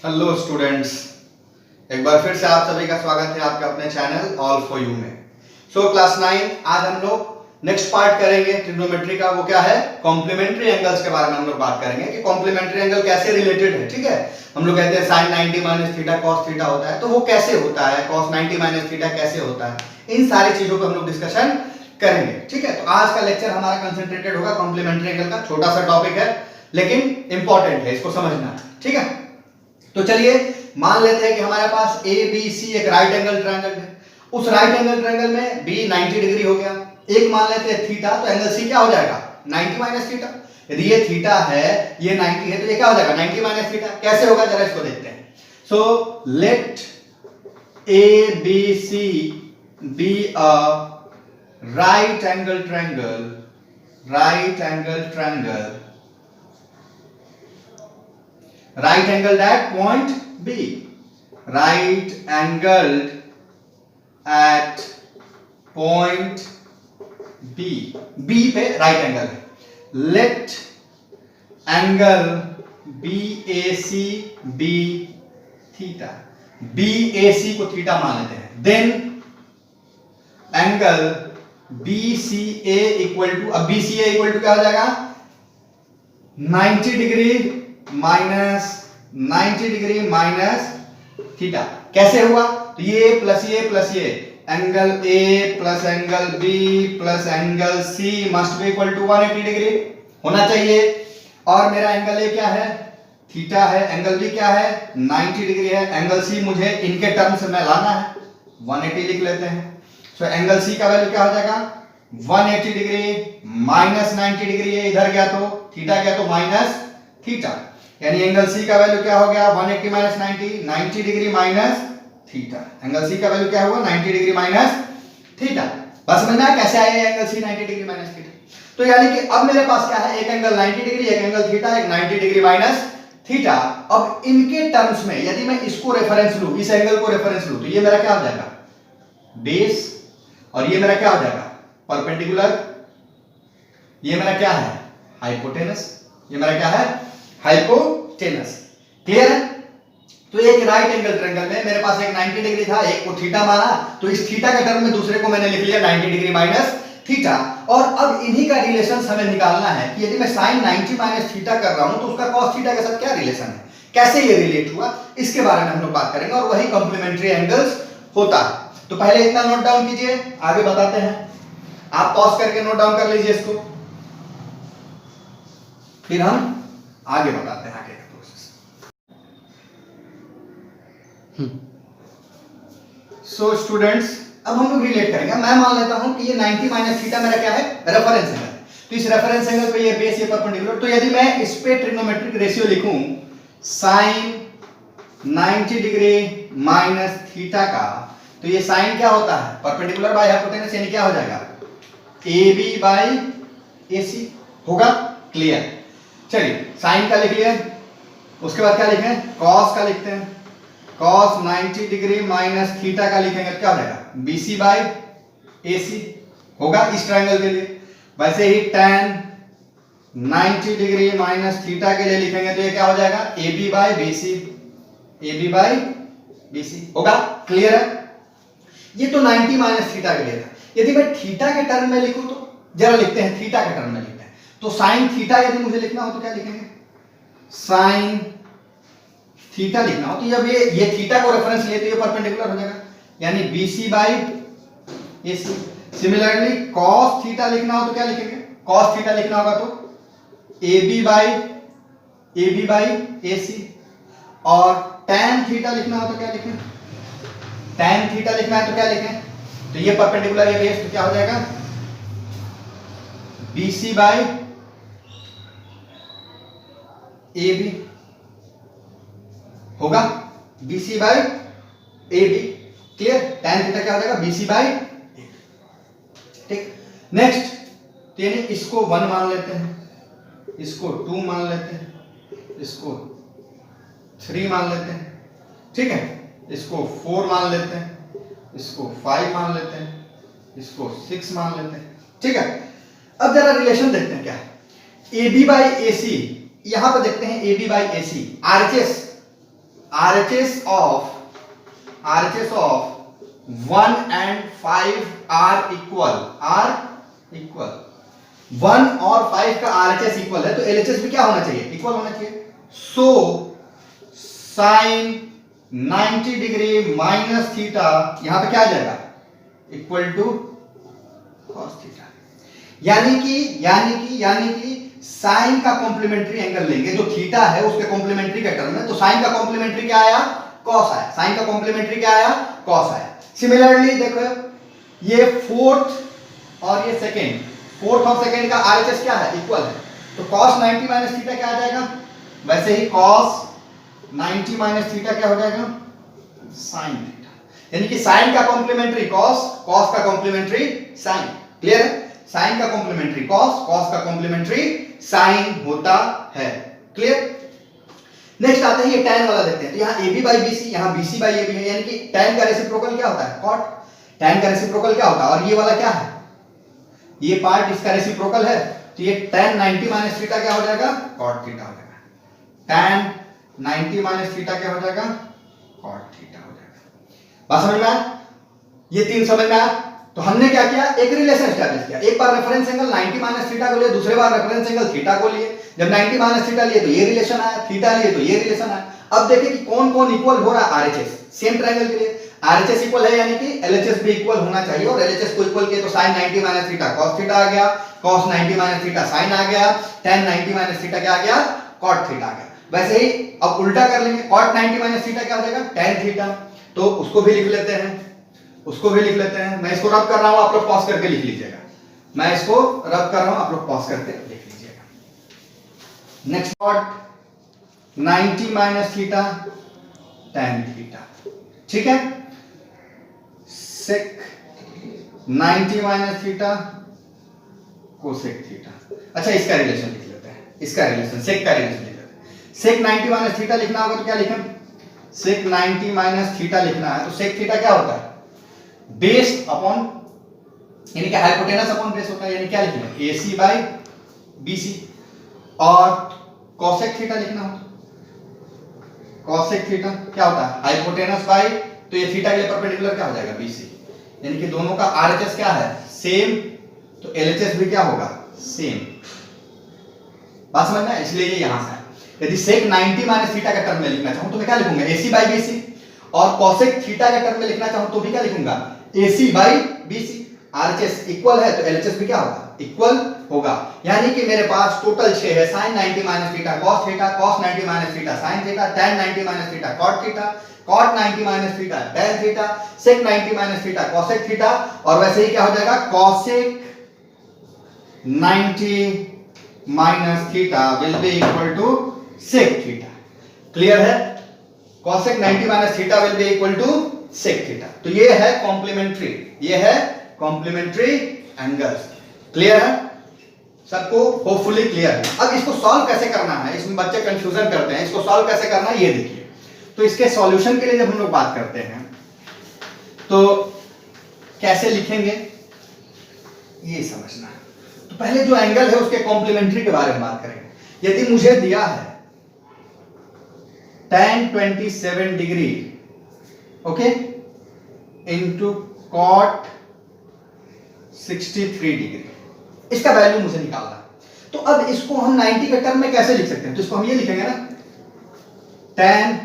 Hello students, एक बार फिर से आप सभी का स्वागत है आपके अपने चैनल ऑल फॉर यू में। क्लास 9 आज हम लोग नेक्स्ट पार्ट करेंगे ट्रिग्नोमेट्री का। वो क्या है? कॉम्प्लीमेंट्री एंगल्स के बारे में हम लोग बात करेंगे कि कॉम्प्लीमेंट्री एंगल कैसे रिलेटेड है। ठीक है, हम लोग कहते हैं sin 90 minus theta cos theta होता है, तो वो कैसे होता है, cos 90 माइनस थीटा कैसे होता है, इन सारी चीजों पर हम लोग डिस्कशन करेंगे। ठीक है, तो आज का लेक्चर हमारा कंसंट्रेटेड होगा कॉम्प्लीमेंट्री एंगल का। छोटा सा टॉपिक है लेकिन इंपॉर्टेंट है, इसको समझना। ठीक है, तो चलिए मान लेते हैं कि हमारे पास ए बी सी एक राइट एंगल ट्रायंगल है। उस राइट एंगल ट्रायंगल में बी 90 डिग्री हो गया। एक मान लेते हैं थीटा, तो एंगल सी क्या हो जाएगा? 90 माइनस थीटा। यदि ये थीटा है, ये 90 है, तो ये क्या हो जाएगा? 90 माइनस थीटा। कैसे होगा जरा इसको देखते हैं। So let A B C be a right angle triangle, right angled at point B, right angled at point B, B पे right angle है। let angle BAC be theta, BAC को theta मान लेते हैं। then angle BCA equal to, अब BCA equal to क्या हो जाएगा? 90 डिग्री माइनस थीटा। कैसे हुआ? तो ये प्लस ये angle A plus angle B plus angle C must be equal to 180 degree होना चाहिए। और मेरा एंगल ए क्या है? थीटा है। एंगल बी क्या है? 90 डिग्री है। एंगल सी मुझे इनके टर्म्स में लाना है, 180 लिख लेते हैं। सो एंगल सी का वैल्यू क्या हो जाएगा? 180 डिग्री माइनस 90 डिग्री है, इधर गया तो थीटा गया तो माइनस थीटा, यानी एंगल सी का वैल्यू क्या हो गया? 180 minus 90 degree minus theta. Angle C का वैल्यू क्या हुआ? 90 डिग्री माइनस थीटा। बस समझ में आया कैसे आया angle C 90 degree minus theta? तो यानी कि अब मेरे पास क्या है? एक एंगल 90 डिग्री, एक एंगल थीटा, एक 90 डिग्री माइनस थीटा। अब इनके टर्म्स में यदि मैं इसको रेफरेंस लूं, इस एंगल को रेफरेंस लूं, तो ये मेरा क्या हो जाएगा? बेस। और ये मेरा क्या हो जाएगा? परपेंडिकुलर। ये मेरा क्या है? हाइपोटेनस। ये मेरा क्या है? हाइपोटेनस। क्लियर है? तो एक राइट एंगल ट्रायंगल में मेरे पास एक 90 डिग्री था, एक को थीटा माना, तो इस थीटा के टर्म में दूसरे को मैंने लिख लिया 90 डिग्री माइनस थीटा। और अब इन्हीं का रिलेशन हमें निकालना है कि यदि मैं sin 90 माइनस थीटा कर रहा हूं तो उसका cos थीटा के साथ क्या रिलेशन है, कैसे ये रिलेट हुआ, इसके बारे में हम लोग बात करेंगे। और वही कॉम्प्लीमेंट्री एंगल्स होता है। तो पहले इतना नोट डाउन कीजिए, आगे बताते हैं। आप पॉज करके नोट डाउन कर लीजिए इसको, फिर हम आगे बताते हैं आगे का प्रोसेस। सो स्टूडेंट्स, अब हम लोग रिलेट करेंगे। मैं मान लेता हूं कि ये 90 माइनस थीटा मेरा क्या है? Reference angle. तो इस रेफरेंस एंगल पे ये बेस, ये परपेंडिकुलर। तो यदि मैं इस पे ट्रिग्नोमेट्रिक रेशियो लिखूं sin 90 डिग्री माइनस थीटा का, तो ये साइन क्या होता है? परपेंडिकुलर बाय हाइपोटेनस, यानी क्या हो जाएगा? AB बाय AC होगा। क्लियर? चलिए साइन का लिख लिया, उसके बाद क्या लिखें? cos का लिखते हैं। cos 90 डिग्री माइनस थीटा का लिखेंगे तो क्या हो जाएगा? BC बाय AC होगा इस ट्रायंगल के लिए। वैसे ही tan 90 डिग्री माइनस थीटा के लिए लिखेंगे तो ये क्या हो जाएगा? AB बाय BC होगा। क्लियर है? ये तो 90 माइनस थीटा के लिए था। यदि मैं थीटा के टर्म में लिखूं तो जरा लिखते हैं, थीटा के टर्म में लिखते हैं। तो साइन थीटा यदि मुझे लिखना हो तो क्या लिखेंगे? साइन थीटा लिखना हो तो जब ये थीटा को रेफरेंस लिए तो ये परपेंडिकुलर हो जाएगा, यानी BC by AC। Similarly cos theta लिखना हो तो क्या लिखेंगे? cos थीटा लिखना होगा तो AB बाय AC। और tan थीटा लिखना हो तो क्या लिखें? tan थीटा लिखना है तो क्या लिखें? तो ये परपेंडिकुलर, ये बेस, तो क्या हो जाएगा? BC बाय AB होगा। BC by AB। Clear? tan theta क्या हो जाएगा? BC by AB। ठीक। नेक्स्ट, तो यानी इसको 1 मान लेते हैं, इसको 2 मान लेते हैं, इसको 3 मान लेते हैं। ठीक है, इसको 4 मान लेते हैं, इसको 5 मान लेते हैं, इसको 6 मान लेते हैं। ठीक है, अब जरा रिलेशन देखते हैं क्या है। AB बाई AC, यहां पर देखते हैं AB by AC, RHS RHS of 1 and 5 are equal 1 और 5 का RHS इक्वल है, तो LHS भी क्या होना चाहिए? इक्वल होना चाहिए। So sine 90 degree minus theta यहां पे क्या आ जाएगा? Equal to cos theta. यानी कि साइन का कॉम्प्लीमेंट्री एंगल लेंगे, जो थीटा है उसके कॉम्प्लीमेंट्री का टर्म है, तो साइन का कॉम्प्लीमेंट्री क्या आया? कॉस आया। साइन का कॉम्प्लीमेंट्री क्या आया? कॉस आया। सिमिलरली देखो, ये फोर्थ और ये सेकेंड, फोर्थ और सेकेंड का आरएचएस क्या है? इक्वल है, तो cos 90 माइनस थीटा क्या आ जाएगा? वैसे ही cos 90 माइनस थीटा क्या हो जाएगा? sin theta. यानी कि sin का कॉम्प्लीमेंट्री cos, cos का कॉम्प्लीमेंट्री sin। क्लियर है? sin का कॉम्प्लीमेंट्री cos, cos का कॉम्प्लीमेंट्री sin होता है। क्लियर? नेक्स्ट आते हैं ये tan वाला देखते हैं। तो यहाँ AB by BC, यहाँ BC by AB है, यानी कि tan का रेसिप्रोकल क्या होता है? cot। tan का रेसिप्रोकल क्या होता है? और ये वाला क्या है? ये पार्ट इसका रेसिप्रोकल है, तो ये tan 90 माइनस थीटा क्या हो जाएगा? cot थीटा हो जाएगा। tan 90 माइनस थीटा क्या हो जाएगा? cot थीटा हो जाएगा। बात समझ में आया? ये तीन समझ में आया? तो हमने क्या किया? एक रिलेशन एस्टैब्लिश किया। एक बार रेफरेंस एंगल 90 माइनस थीटा को लिए, दूसरे बार रेफरेंस एंगल थीटा को लिए। जब 90 माइनस थीटा लिए तो ये रिलेशन आया, थीटा लिए तो ये रिलेशन आया। अब देखिए कि कौन कौन इक्वल हो रहा है आरएचएस। सेम ट्रायंगल के लिए आरएचएस इक्वल है, यानी कि एलएचएस भी इक्वल होना चाहिए, और एलएचएस को इक्वल किए तो sin 90 minus theta cos theta आ गया, cos 90 माइनस थीटा sin आ गया, tan 90 माइनस थीटा क्या आ गया? cot थीटा आ गया। वैसे ही अब उल्टा कर लेंगे, cot 90 माइनस थीटा क्या हो जाएगा? tan theta. तो उसको भी लिख लेते हैं, मैं इसको रब कर रहा हूं, आप लोग पॉज करके लिख लीजिएगा। मैं इसको रब कर रहा हूं, आप लोग पॉज करके लिख लीजिएगा। Next cot 90 minus theta tan theta, ठीक है। sec 90 minus theta cosec theta. अच्छा, इसका रिलेशन लिख लेते हैं, इसका रिलेशन sec का रिलेशन लिख लेते हैं। sec 90 माइनस थीटा लिखना होगा तो क्या लिखें? sec 90 माइनस थीटा लिखना है तो sec थीटा क्या होता है? बेस्ड अपॉन, यानी कि हाइपोटेनस अपॉन बेस होता है, यानी क्या लिखना है? AC by BC। और cosec थीटा लिखना हो, cosec थीटा क्या होता है? हाइपोटेनस बाय, तो ये थीटा के लिए परपेंडिकुलर क्या हो जाएगा? BC। यानी कि दोनों का RHS क्या है? सेम, तो LHS भी क्या होगा? सेम। बात समझ में? इसलिए ये यहां से है। यदि sec 90 माइनस थीटा का टर्म में लिखना चाहूं तो मैं क्या लिखूंगा? AC by BC। और cosec थीटा का टर्म में लिखना चाहूं तो भी क्या लिखूंगा? AC by BC। RHS equal है तो LHS भी क्या होगा? इक्वल होगा। यानी कि मेरे पास टोटल 6 है, sin 90 minus theta cos theta, cos 90 minus theta sin theta, tan 90 minus theta cot theta, cot 90 minus theta tan theta, sec 90 minus theta cosec theta, और वैसे ही क्या हो जाएगा? cosec 90 minus theta will be equal to sec theta. Clear है? cosec 90 minus theta will be equal to sec theta. तो ये है कॉम्प्लीमेंट्री, ये है कॉम्प्लीमेंट्री एंगल्स। क्लियर है सबको? होपफुली क्लियर है। अब इसको सॉल्व कैसे करना है, इसमें बच्चे कंफ्यूजन करते हैं, इसको सॉल्व कैसे करना है ये देखिए। तो इसके सॉल्यूशन के लिए जब हम लोग बात करते हैं तो कैसे लिखेंगे ये समझना है। तो पहले जो एंगल है उसके कॉम्प्लीमेंट्री के बारे में बात करेंगे। यदि मुझे दिया है tan 27 degree okay into cot 63 degree, इसका वैल्यू मुझे निकालना है। तो अब इसको हम 90 के टर्म में कैसे लिख सकते हैं? तो इसको हम ये लिखेंगे ना, tan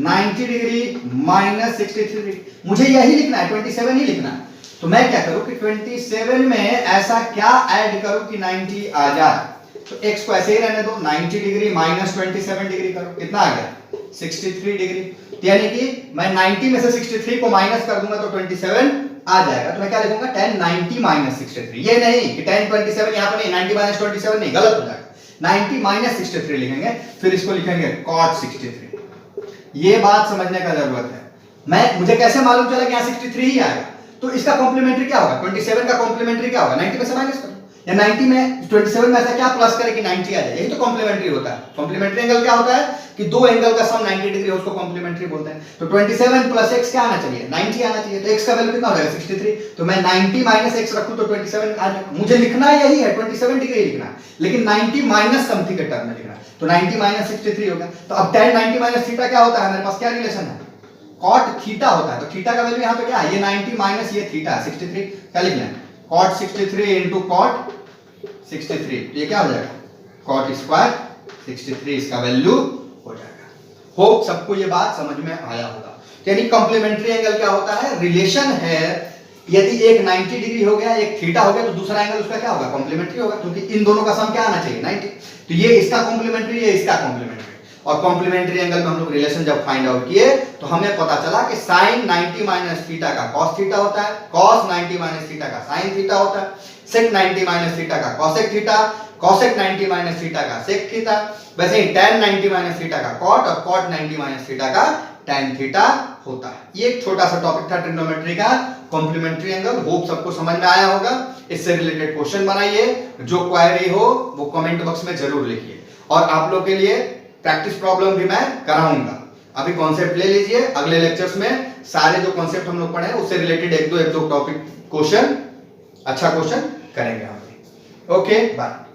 90 डिग्री माइनस 63 डिग्री। मुझे यही लिखना है, 27 ही लिखना है। तो मैं क्या करूं कि 27 में ऐसा क्या ऐड करूं कि 90 आ जाए। तो x को ऐसे ही रहने दो, 90 डिग्री माइनस 27 डिग्री करो, कितना आ गया? 63 डिग्री। तो यानी कि मैं 90 में से 63 को माइनस कर दूंगा तो 27 आ जाएगा। तो मैं क्या लिखूंगा? tan 90 minus 63। ये नहीं कि tan 27 यहां पर नहीं, 90 माइनस 27 नहीं, गलत हो जाएगा। 90 माइनस 63 लिखेंगे, फिर इसको लिखेंगे cot 63। ये बात समझने का जरूरत है। मुझे कैसे मालूम चला कि यहां 63 ही आएगा? तो इसका कॉम्प्लीमेंट्री क्या होगा? 27 का कॉम्प्लीमेंट्री क्या होगा? 90 में से माइनस करो, या 90 में 27 में ऐसा क्या प्लस करे कि 90 आ जाए, यही तो कॉम्प्लीमेंट्री होता है। कॉम्प्लीमेंट्री एंगल क्या होता है कि दो एंगल का सम 90 डिग्री है, उसको कॉम्प्लीमेंट्री बोलते हैं। तो 27 प्लस x क्या आना चाहिए, 90 आना चाहिए। तो x का वैल्यू कितना हो जाएगा 63। तो मैं 90 माइनस x रखूं तो 27 आ जाएगा। मुझे लिखना यही है 27 डिग्री लिखना है, लेकिन 90 माइनस समथिंग के टर्म में लिखना है। तो 90 माइनस 63 हो गया। तो अब tan 90 माइनस थीटा क्या होता है, मेरे पास क्या रिलेशन है, cot थीटा होता है। तो थीटा का वैल्यू यहां पे क्या है, ये 90 माइनस ये थीटा है 63, क्या लिखना है cot 63 into cot 63, ये क्या हो जाएगा cot स्क्वायर 63, इसका वैल्यू हो जाएगा। होप सबको ये बात समझ में आया होगा। यानी कॉम्प्लीमेंट्री एंगल क्या होता है, रिलेशन है। यदि एक 90 डिग्री हो गया, एक थीटा हो गया, तो दूसरा एंगल उसका क्या होगा, कॉम्प्लीमेंट्री होगा, क्योंकि इन दोनों का सम क्या आना चाहिए 90। तो ये इसका कॉम्प्लीमेंट्री, ये इसका कॉम्प्लीमेंट्री। और कॉम्प्लीमेंट्री एंगल में हम लोग रिलेशन जब फाइंड आउट किए तो हमें पता चला कि sin 90 माइनस थीटा का cos थीटा होता है, cos 90 माइनस थीटा का sin थीटा होता है, sec 90 माइनस थीटा का cosec theta, cosec 90 minus theta का sec थीटा, वैसे ही tan 90 माइनस थीटा का cot और cot 90 माइनस थीटा का tan थीटा होता है। ये एक छोटा सा टॉपिक था ट्रिग्नोमेट्री का, कॉम्प्लीमेंट्री एंगल। होप सबको समझ में आया होगा। इससे रिलेटेड क्वेश्चन बनाइए, जो क्वेरी हो वो कमेंट बॉक्स में जरूर लिखिए। और आप लोग के लिए प्रैक्टिस प्रॉब्लम भी मैं कराऊंगा। अभी कॉन्सेप्ट ले लीजिए, अगले लेक्चर्स में सारे जो कॉन्सेप्ट हम लोग पढ़े उससे रिलेटेड एक दो टॉपिक क्वेश्चन, अच्छा क्वेश्चन करेंगे हम। Okay bye.